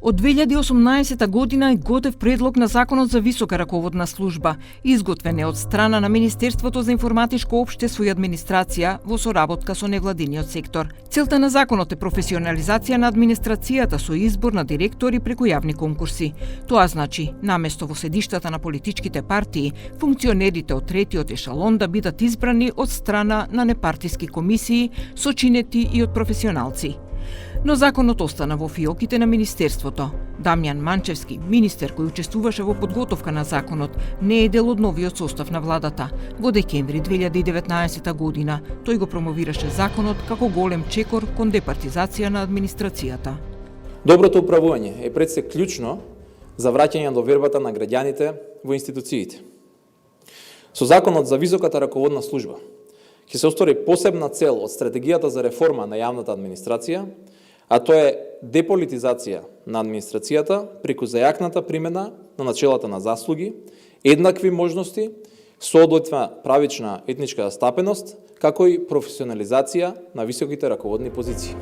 Од 2018 година е готов предлог на Законот за висока раководна служба, изготвен е од страна на Министерството за информатичко општество и администрација во соработка со невладиниот сектор. Целта на законот е професионализација на администрацијата со избор на директори преку јавни конкурси. Тоа значи, наместо во седиштата на политичките партии, функционерите од третиот ешалон да бидат избрани од страна на непартиски комисии, сочинети и од професионалци. Но законот остана во фиоките на Министерството. Дамјан Манчевски, министер кој учествуваше во подготовка на законот, не е дел од новиот состав на владата. Во декември 2019 година тој го промовираше законот како голем чекор кон департизација на администрацијата. Доброто управување е пред се клучно за враќање довербата на граѓаните во институциите. Со законот за високата раководна служба ќе се остvari посебна цел од стратегијата за реформа на јавната администрација, а тоа е деполитизација на администрацијата преку зајакната примена на начелата на заслуги, еднакви можности, соодветна правична етничка стапеност, како и професионализација на високите раководни позиции.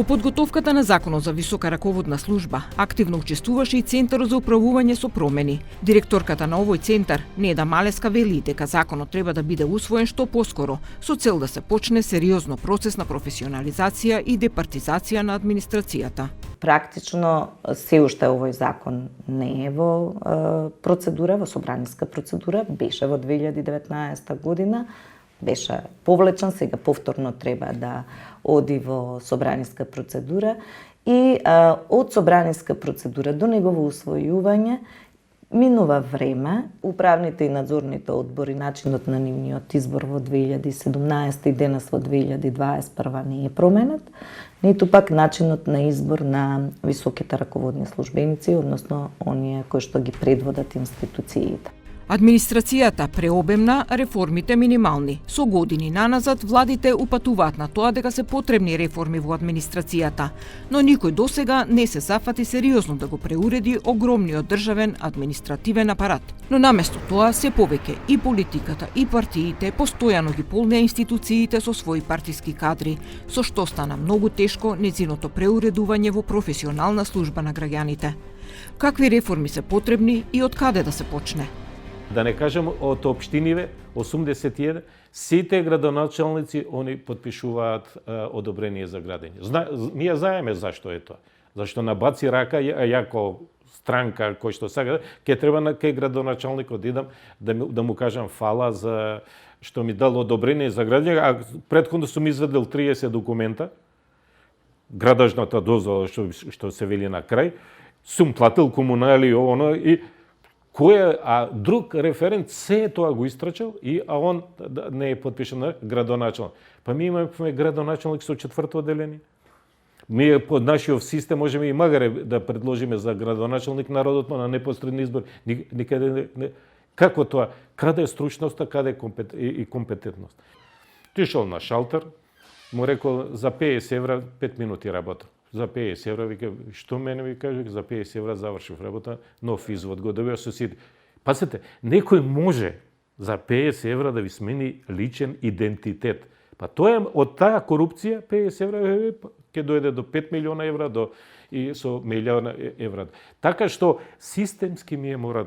Во подготовката на Законот за висока раководна служба активно учествуваше и Центарот за управување со промени. Директорката на овој центар, Неда Малеска, вели дека законот треба да биде усвоен што поскоро, со цел да се почне сериозно процес на професионализација и департизација на администрацијата. Практично се уште овој закон не е во процедура, во собраниска процедура, беше во 2019 година, беше повлечен, сега повторно треба да оди во собраниска процедура и од собраниска процедура до негово усвојување минува време. Управните и надзорните одбори, начинот на нивниот избор во 2017 и денес во 2021 не е променет, ниту пак начинот на избор на високите раководни службеници, односно оние кои што ги предводат институциите. Администрацијата преобемна, реформите минимални. Со години наназад владите упатуваат на тоа дека се потребни реформи во администрацијата, но никој досега не се зафати сериозно да го преуреди огромниот државен административен апарат. Но наместо тоа се повеќе и политиката и партиите постојано ги полнеа институциите со своји партиски кадри, со што стана многу тешко нејзиното преуредување во професионална служба на граѓаните. Какви реформи се потребни и од каде да се почне? Да не кажем од општиниве, 81, сите градоначалници, они подпишуваат одобрение за градење. Ние знаеме зашто е тоа. Зашто набаци рака, јако странка кој што сега, ќе треба на кај градоначалникот идам да му кажам фала за што ми дал одобрение за градење, а претходно сум извадил 30 документа, градажната дозвола што се вели на крај, сум платил комунали и а друг референт се тоа го истрачал а он не е подпишан на градоначалник. Па ми имаме градоначалник со 4-то одделение. Ние под нашиот систем можеме и магаре да предложиме за градоначалник народот на непосредни избори. Никаде не. Како тоа? Каде е стручноста, каде е компетентност? Тишол на шалтер, му рекол за 50 евра 5 минути работа. За 50 евра, вика, што мене ви кажа, за 50 евра завршив работа, нов извод го добија соседи. Пасете, некој може за 50 евра да ви смени личен идентитет. Па тоа е од таа корупција, 50 евра ќе дојде до 5 милиона евра, и со милиона евра. Така што системски ми е мора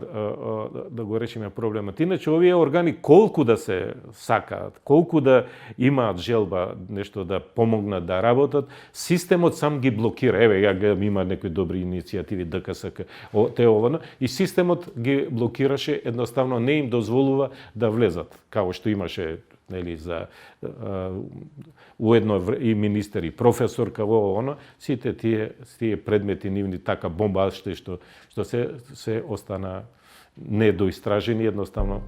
да го решиме проблемот. Иначе овие органи колку да се сакаат, колку да имаат желба нешто да помогнат да работат, системот сам ги блокира. Еве, има некои добри иницијативи ДКСК, и системот ги блокираше, едноставно не им дозволува да влезат, као што имаше за уедно и министер и професор каво сите тие предмети нивни така бомбашти што се остана недоистражени, едноставно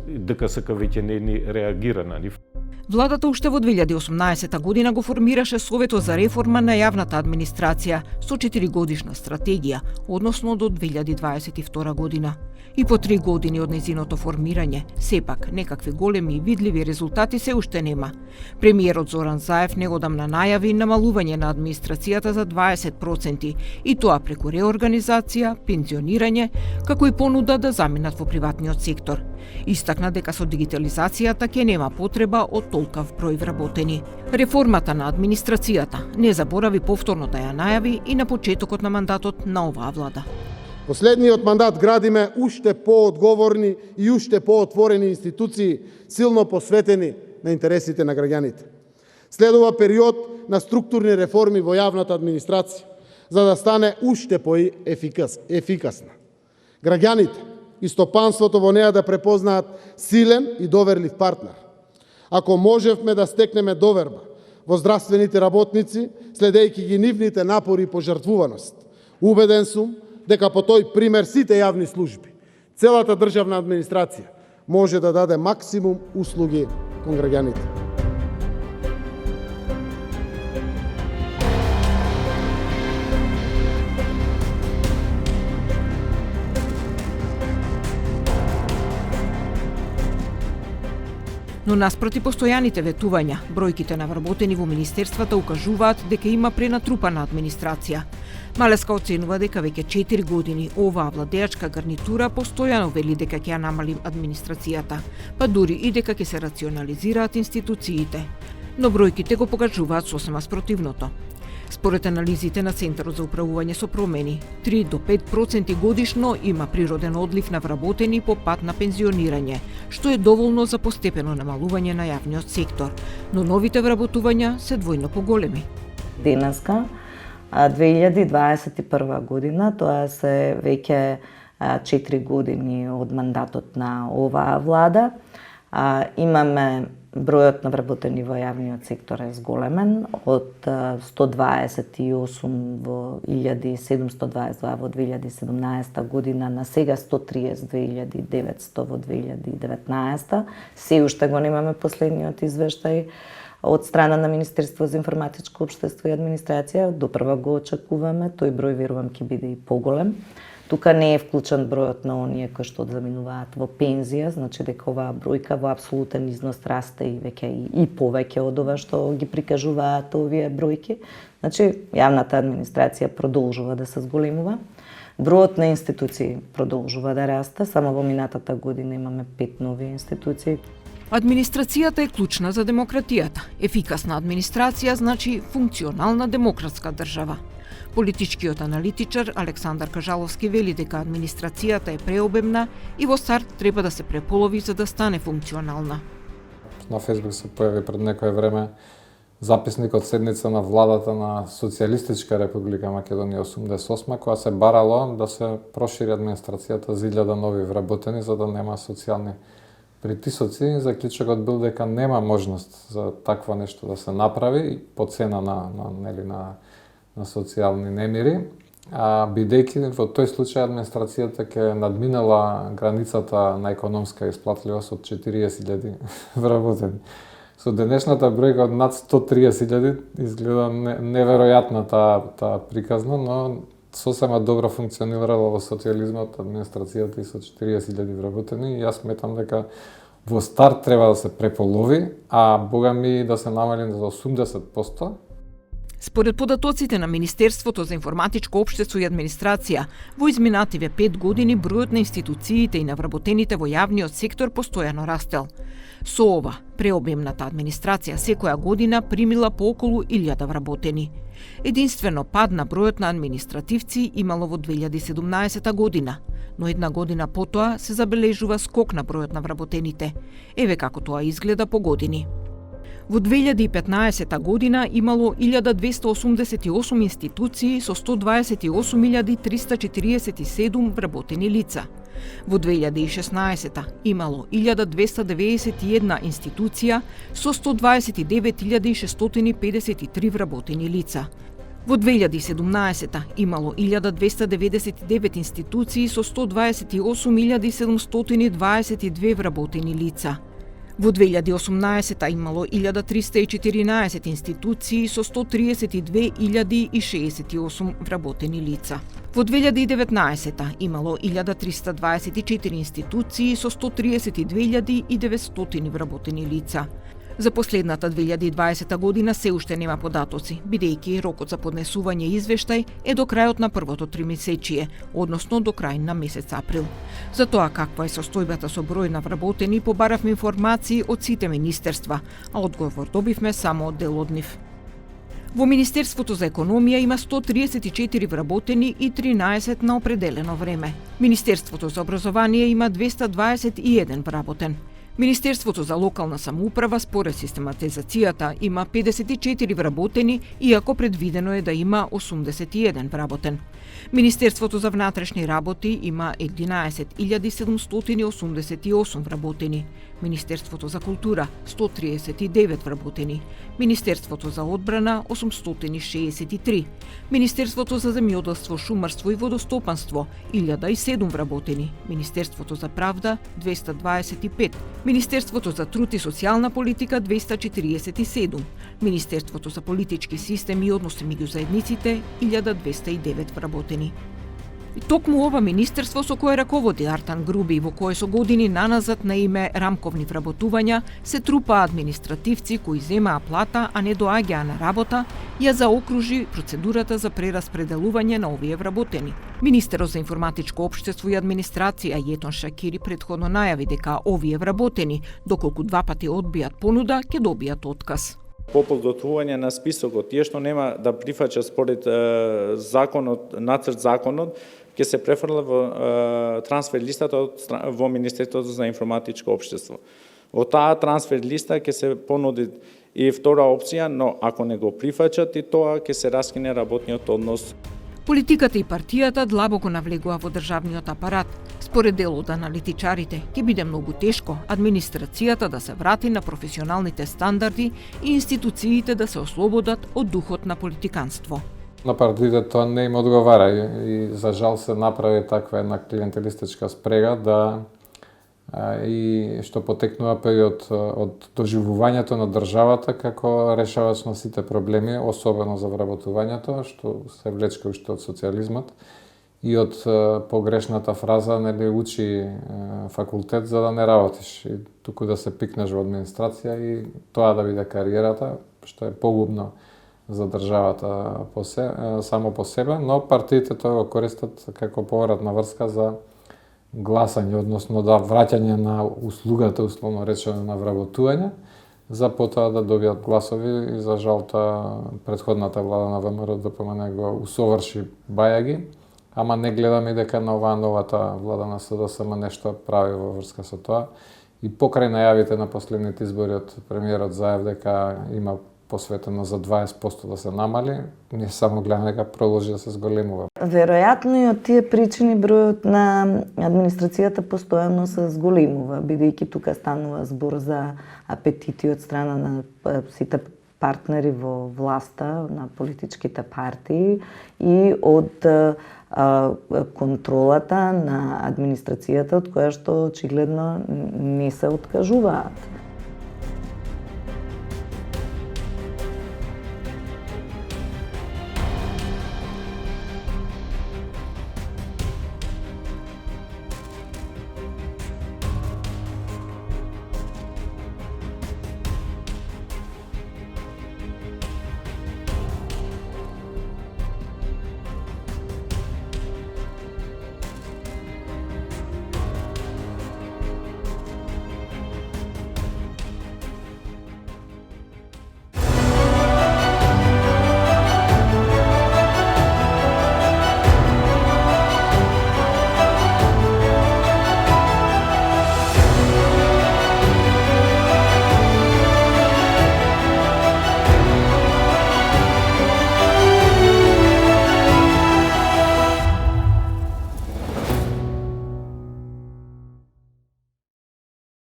ДКСК веќе не реагира на нив. Владата уште во 2018 година го формираше Советот за реформа на јавната администрација со 4-годишна стратегија, односно до 2022 година. И по 3 години од нејзиното формирање, сепак некакви големи и видливи резултати се уште нема. Премиерот Зоран Заев негодамна најави намалување намалување на администрацијата за 20% и тоа преку реорганизација, пензионирање, како и понуда да заминат во приватниот сектор. Истакна дека со дигитализацијата ќе нема потреба од толкав број вработени. Реформата на администрацијата не заборави повторно да ја најави и на почетокот на мандатот на оваа влада. Последниот мандат градиме уште поодговорни и уште поотворени институции, силно посветени на интересите на граѓаните. Следува период на структурни реформи во јавната администрација, за да стане уште поефикасна. Граѓаните и стопанството во неа да препознаат силен и доверлив партнер. Ако можевме да стекнеме доверба во здравствените работници, следејќи ги нивните напори и пожртвуваност, убеден сум дека по тој пример сите јавни служби, целата државна администрација може да даде максимум услуги кон граѓаните. Но наспроти постојаните ветувања, бројките на вработени во министерствата укажуваат дека има пренатрупана администрација. Малеска оценува дека веќе 4 години оваа владеачка гарнитура постојано вели дека ќе ја намали администрацијата, па дури и дека ќе се рационализираат институциите. Но бројките го покажуваат сосема спротивното. Според анализите на Центарот за управување со промени, 3 до 5% годишно има природен одлив на вработени по пат на пензионирање, што е доволно за постепено намалување на јавниот сектор, но новите вработувања се двојно поголеми. Денеска, 2021 година, тоа се веќе 4 години од мандатот на оваа влада, имаме бројот на вработени во јавниот сектор е зголемен од 128 во 1722 во 2017 година на сега 132.900 во 2019. Се уште го немаме последниот извештај од страна на Министерство за информатичко општество и администрација. Допрва го очекуваме, тој број верувам ќе биде и поголем. Тука не е вклучен бројот на оние кои што заминуваат во пензија, значи дека оваа бројка во апсолутен износ расте и веќе и повеќе од ова што ги прикажуваат овие бројки. Значи јавната администрација продолжува да се зголемува. Бројот на институции продолжува да расте, само во минатата година имаме 5 нови институции. Администрацијата е клучна за демократијата. Ефикасна администрација значи функционална демократска држава. Политичкиот аналитичар Александар Кажаловски вели дека администрацијата е преобемна и во старт треба да се преполови за да стане функционална. На Фејсбук се појави пред некое време записник од седница на владата на Социјалистичка република Македонија 88, која се барало да се прошири администрацијата за 1000 нови вработени за да нема социјални притисоци. Заклучокот бил дека нема можност за такво нешто да се направи по цена на социјални немири, бидејќи во тој случај администрацијата ќе надминала границата на економска исплатливост од 40.000 вработени. Со денешната бројка од над 130.000 изгледа неверојатна таа приказна, но сосема добро функционирала во социјализмот администрацијата и со 40.000 вработени. И јас сметам дека во старт треба да се преполови, а богами да се намали за 80%. Според податоците на Министерството за информатичко општество и администрација, во изминативе 5 години бројот на институциите и на вработените во јавниот сектор постојано растел. Со ова, преобемната администрација секоја година примила по околу 1000 вработени. Единствено пад на бројот на административци имало во 2017 година, но една година потоа се забележува скок на бројот на вработените. Еве како тоа изгледа по години. Во 2015 година имало 1288 институции со 128.347 вработени лица. Во 2016 имало 1291 институција со 129.653 вработени лица. Во 2017 имало 1299 институции со 128.722 вработени лица. Во 2018 имало 1314 институции со 132.068 вработени лица. Во 2019 имало 1324 институции со 132.900 вработени лица. За последната 2020 година се уште нема податоци, бидејќи рокот за поднесување извештај е до крајот на првото тримесечие, односно до крај на месец април. За тоа каква е состојбата со број на вработени, побаравме информации од сите министерства, а одговор добивме само од дел од нив. Во Министерството за економија има 134 вработени и 13 на определено време. Министерството за образование има 221 вработен. Министерството за локална самоуправа според систематизацијата има 54 вработени, иако предвидено е да има 81 вработен. Министерството за внатрешни работи има 11.788 вработени. Министерството за култура 139 вработени. Министерството за одбрана 863. Министерството за земјоделство, шумарство и водостопанство 1007 вработени. Министерството за правда 225. Министерството за труд и социјална политика 247. Министерството за политички систем и односи меѓу заедниците 1209 вработени. И токму ова министерство со кое раководи Артан Груби, во кое со години наназад на име рамковни вработувања се трупаа административци кои земаа плата, а не доаѓаа на работа, ја заокружи процедурата за прераспределување на овие вработени. Министерот за информатичко општество и администрација Јетон Шакири предходно најави дека овие вработени, доколку два пати одбијат понуда, ќе добијат отказ. По подготвување на списокот, тие што нема да прифаќа според законот, нацрт законот, ќе се префрла во трансфер листата во Министерството за информатичко општество. Во таа трансфер листа ќе се понуди и втора опција, но ако не го прифаќат и тоа, ќе се раскине работниот однос. Политиката и партијата длабоко навлегува во државниот апарат. Според дел од аналитичарите, ќе биде многу тешко администрацијата да се врати на професионалните стандарди и институциите да се ослободат од духот на политиканство. На партиите тоа не им одговара и за жал се направи таква една клиентелистичка спрега да и што потекнува период од доживувањето на државата како решавач на сите проблеми, особено за вработувањето, што се влечка уште од социјализмот и од погрешната фраза нели учи факултет за да не работиш и туку да се пикнеш во администрација и тоа да биде кариерата, што е погубно за државата само по себе, но партиите тоа го користат како повратна врска за гласање, односно да враќање на услугата, условно речено на вработување, за потоа да добијат гласови и за жал предходната влада на ВМРО ДПМН го усоврши бајаги, ама не гледаме дека на оваа новата влада на СДСМ нешто прави во врска со тоа. И покрај најавите на последните избори од премиерот зајав дека има посветено за 20% да се намали, не само гледаме дека продолжи да се зголемува. Веројатно и од тие причини бројот на администрацијата постојано се зголемува, бидејќи тука станува збор за апетити од страна на сите партнери во власта, на политичките партии и од контролата на администрацијата од која што очигледно не се откажуваат.